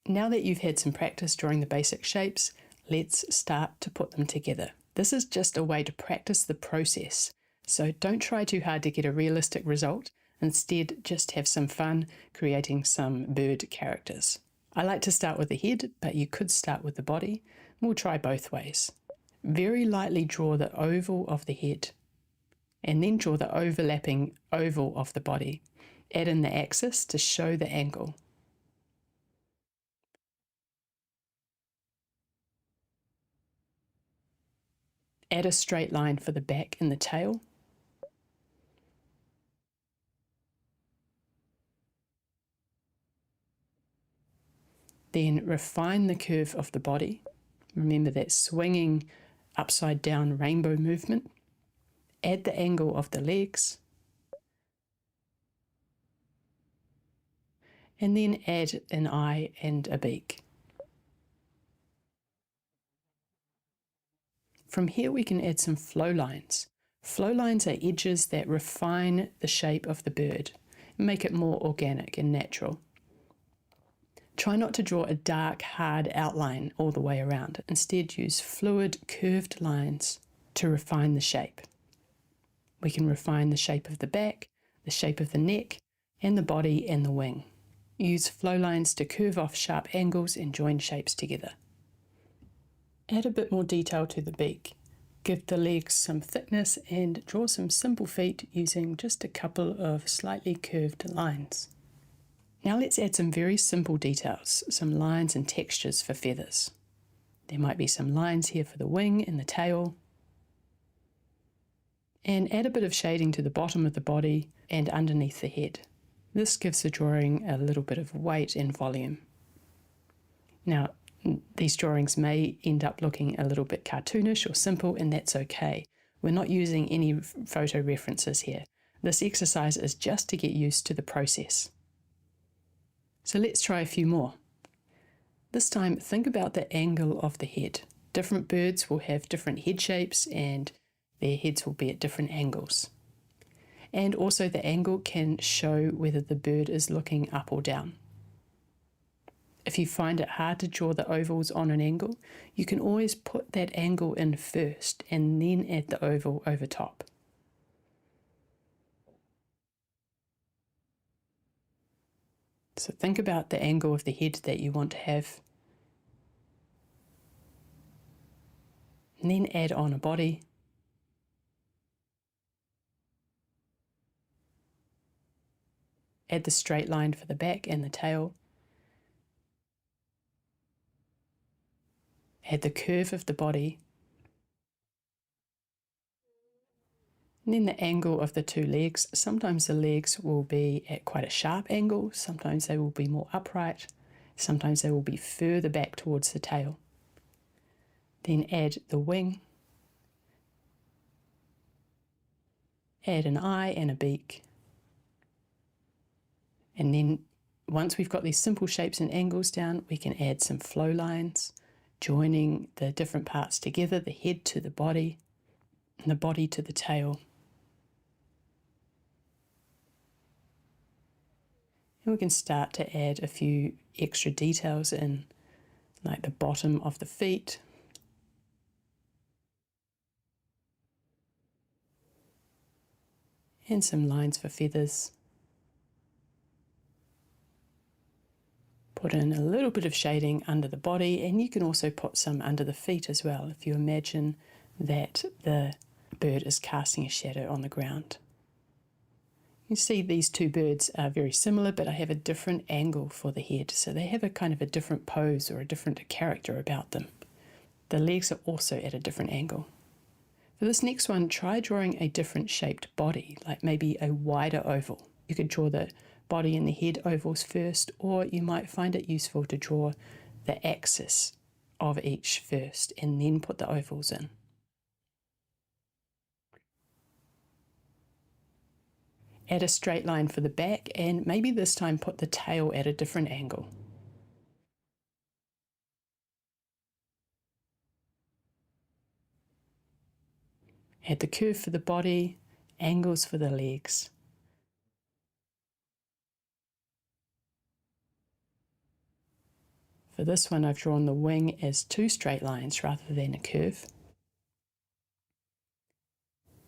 Now that you've had some practice drawing the basic shapes, let's start to put them together. This is just a way to practice the process, so don't try too hard to get a realistic result. Instead, just have some fun creating some bird characters. I like to start with the head, but you could start with the body. We'll try both ways. Very lightly draw the oval of the head, and then draw the overlapping oval of the body. Add in the axis to show the angle. Add a straight line for the back and the tail. Then refine the curve of the body. Remember that swinging upside down rainbow movement. Add the angle of the legs. And then add an eye and a beak. From here we can add some flow lines. Flow lines are edges that refine the shape of the bird and make it more organic and natural. Try not to draw a dark, hard outline all the way around. Instead, use fluid, curved lines to refine the shape. We can refine the shape of the back, the shape of the neck, and the body and the wing. Use flow lines to curve off sharp angles and join shapes together. Add a bit more detail to the beak. Give the legs some thickness and draw some simple feet using just a couple of slightly curved lines. Now let's add some very simple details, some lines and textures for feathers. There might be some lines here for the wing and the tail. And add a bit of shading to the bottom of the body and underneath the head. This gives the drawing a little bit of weight and volume. Now, these drawings may end up looking a little bit cartoonish or simple, and that's okay. We're not using any photo references here. This exercise is just to get used to the process. So let's try a few more. This time, think about the angle of the head. Different birds will have different head shapes and their heads will be at different angles. And also the angle can show whether the bird is looking up or down. If you find it hard to draw the ovals on an angle, you can always put that angle in first and then add the oval over top. So think about the angle of the head that you want to have. And then add on a body. Add the straight line for the back and the tail. Add the curve of the body. And then the angle of the two legs. Sometimes the legs will be at quite a sharp angle. Sometimes they will be more upright. Sometimes they will be further back towards the tail. Then add the wing. Add an eye and a beak. And then once we've got these simple shapes and angles down, we can add some flow lines, joining the different parts together, the head to the body, and the body to the tail. And we can start to add a few extra details in, like the bottom of the feet. And some lines for feathers. Put in a little bit of shading under the body, and you can also put some under the feet as well if you imagine that the bird is casting a shadow on the ground. You see these two birds are very similar, but I have a different angle for the head, so they have a kind of a different pose or a different character about them. The legs are also at a different angle. For this next one, try drawing a different shaped body, like maybe a wider oval. You could draw the body and the head ovals first, or you might find it useful to draw the axis of each first and then put the ovals in. Add a straight line for the back, and maybe this time put the tail at a different angle. Add the curve for the body, angles for the legs. For this one, I've drawn the wing as 2 straight lines rather than a curve.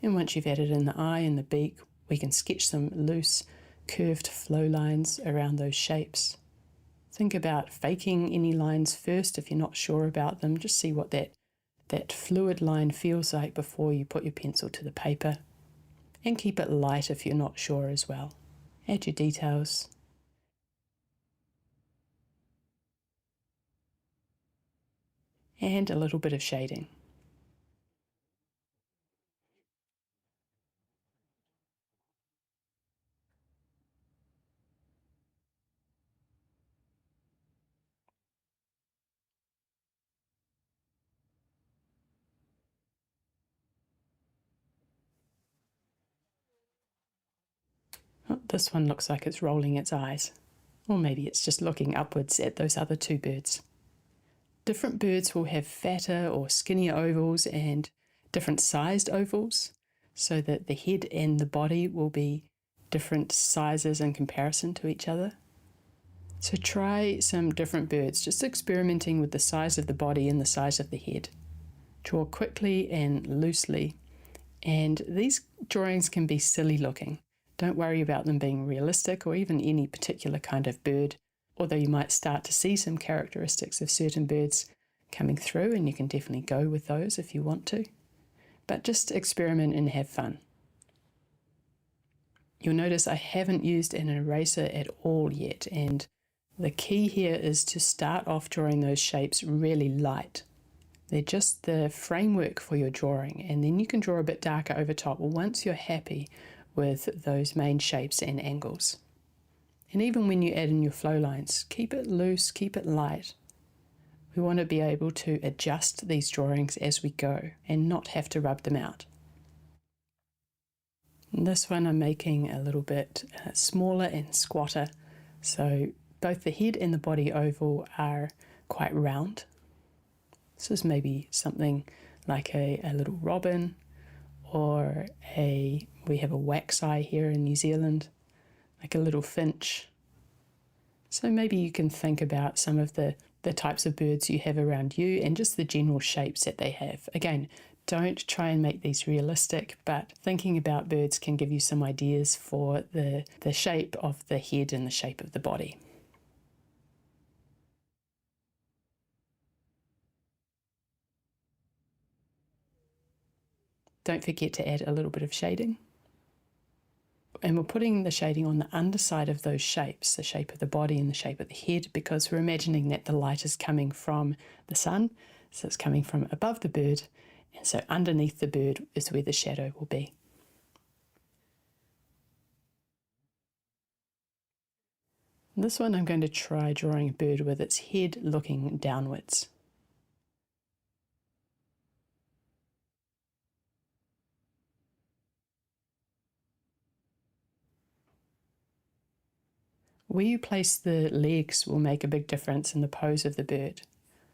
And once you've added in the eye and the beak, we can sketch some loose, curved flow lines around those shapes. Think about faking any lines first if you're not sure about them. Just see what that fluid line feels like before you put your pencil to the paper. And keep it light if you're not sure as well. Add your details. And a little bit of shading. Oh, this one looks like it's rolling its eyes. Or maybe it's just looking upwards at those other 2 birds. Different birds will have fatter or skinnier ovals and different sized ovals, so that the head and the body will be different sizes in comparison to each other. So try some different birds, just experimenting with the size of the body and the size of the head. Draw quickly and loosely, and these drawings can be silly looking. Don't worry about them being realistic or even any particular kind of bird, although you might start to see some characteristics of certain birds coming through, and you can definitely go with those if you want to. But just experiment and have fun. You'll notice I haven't used an eraser at all yet, and the key here is to start off drawing those shapes really light. They're just the framework for your drawing, and then you can draw a bit darker over top once you're happy with those main shapes and angles. And even when you add in your flow lines, keep it loose, keep it light. We want to be able to adjust these drawings as we go and not have to rub them out. And this one I'm making a little bit smaller and squatter, so both the head and the body oval are quite round. This is maybe something like a little robin, or we have a wax eye here in New Zealand, like a little finch. So maybe you can think about some of the types of birds you have around you and just the general shapes that they have. Again, don't try and make these realistic, but thinking about birds can give you some ideas for the shape of the head and the shape of the body. Don't forget to add a little bit of shading. And we're putting the shading on the underside of those shapes, the shape of the body and the shape of the head, because we're imagining that the light is coming from the sun, so it's coming from above the bird, and so underneath the bird is where the shadow will be. And this one I'm going to try drawing a bird with its head looking downwards. Where you place the legs will make a big difference in the pose of the bird.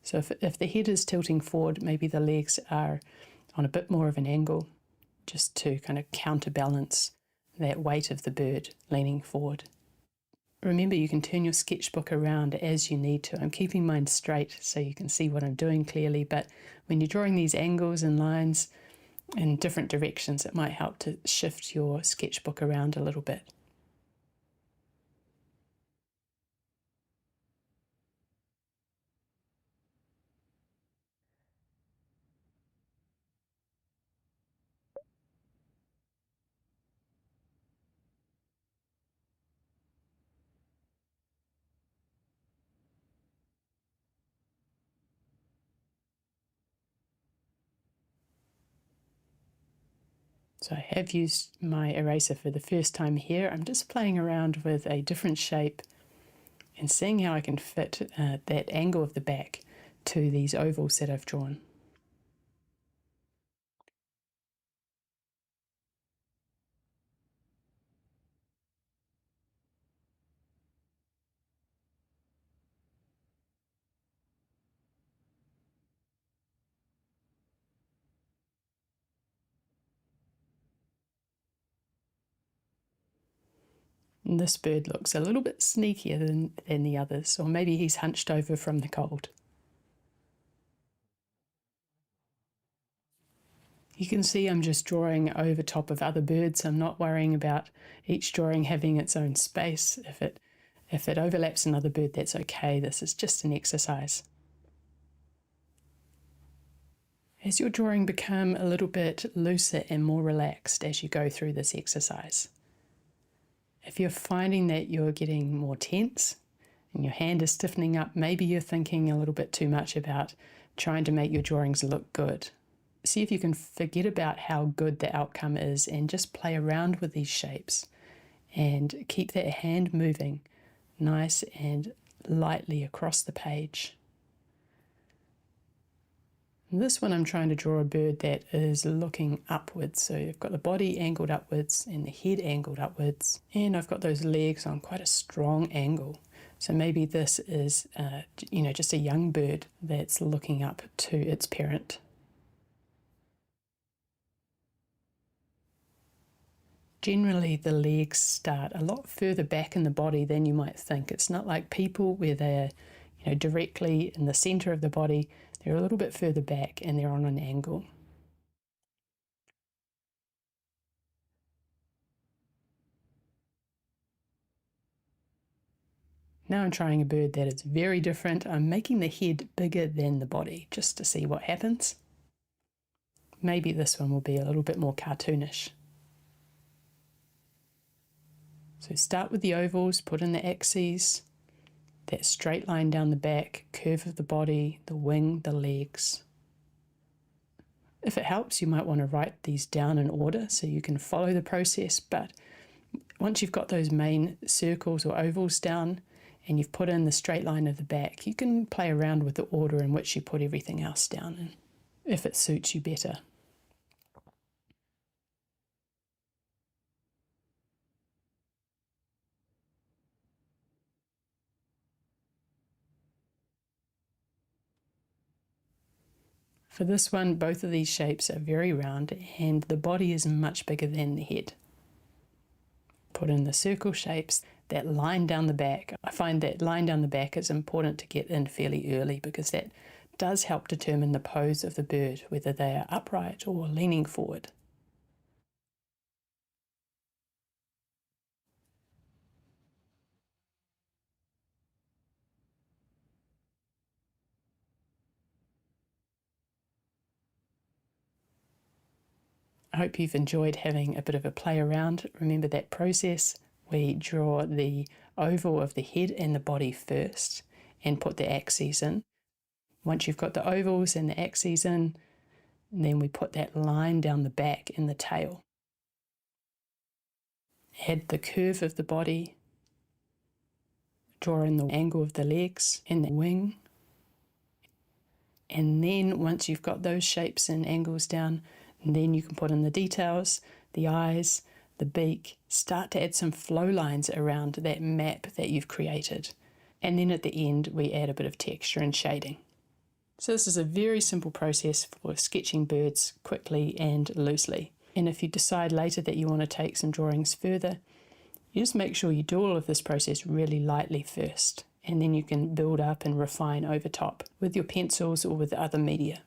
So if the head is tilting forward, maybe the legs are on a bit more of an angle, just to kind of counterbalance that weight of the bird leaning forward. Remember, you can turn your sketchbook around as you need to. I'm keeping mine straight so you can see what I'm doing clearly, but when you're drawing these angles and lines in different directions, it might help to shift your sketchbook around a little bit. So I have used my eraser for the first time here. I'm just playing around with a different shape and seeing how I can fit that angle of the back to these ovals that I've drawn. And this bird looks a little bit sneakier than the others, or maybe he's hunched over from the cold. You can see I'm just drawing over top of other birds. I'm not worrying about each drawing having its own space. If it overlaps another bird, that's okay. This is just an exercise. As your drawing become a little bit looser and more relaxed as you go through this exercise, if you're finding that you're getting more tense and your hand is stiffening up, maybe you're thinking a little bit too much about trying to make your drawings look good. See if you can forget about how good the outcome is and just play around with these shapes and keep that hand moving nice and lightly across the page. In this one I'm trying to draw a bird that is looking upwards, so you've got the body angled upwards and the head angled upwards, and I've got those legs on quite a strong angle. So maybe this is just a young bird that's looking up to its parent. Generally, the legs start a lot further back in the body than you might think. It's not like people where they're directly in the center of the body. They're a little bit further back and they're on an angle. Now I'm trying a bird that is very different. I'm making the head bigger than the body just to see what happens. Maybe this one will be a little bit more cartoonish. So start with the ovals, put in the axes, that straight line down the back, curve of the body, the wing, the legs. If it helps, you might want to write these down in order so you can follow the process, but once you've got those main circles or ovals down and you've put in the straight line of the back, you can play around with the order in which you put everything else down in, if it suits you better. For this one, both of these shapes are very round and the body is much bigger than the head. Put in the circle shapes, that line down the back. I find that line down the back is important to get in fairly early because that does help determine the pose of the bird, whether they are upright or leaning forward. I hope you've enjoyed having a bit of a play around. Remember that process. We draw the oval of the head and the body first and put the axes in. Once you've got the ovals and the axes in, then we put that line down the back and the tail. Add the curve of the body, draw in the angle of the legs and the wing. And then once you've got those shapes and angles down, then you can put in the details, the eyes, the beak, start to add some flow lines around that map that you've created. And then at the end, we add a bit of texture and shading. So this is a very simple process for sketching birds quickly and loosely. And if you decide later that you want to take some drawings further, you just make sure you do all of this process really lightly first, and then you can build up and refine over top with your pencils or with other media.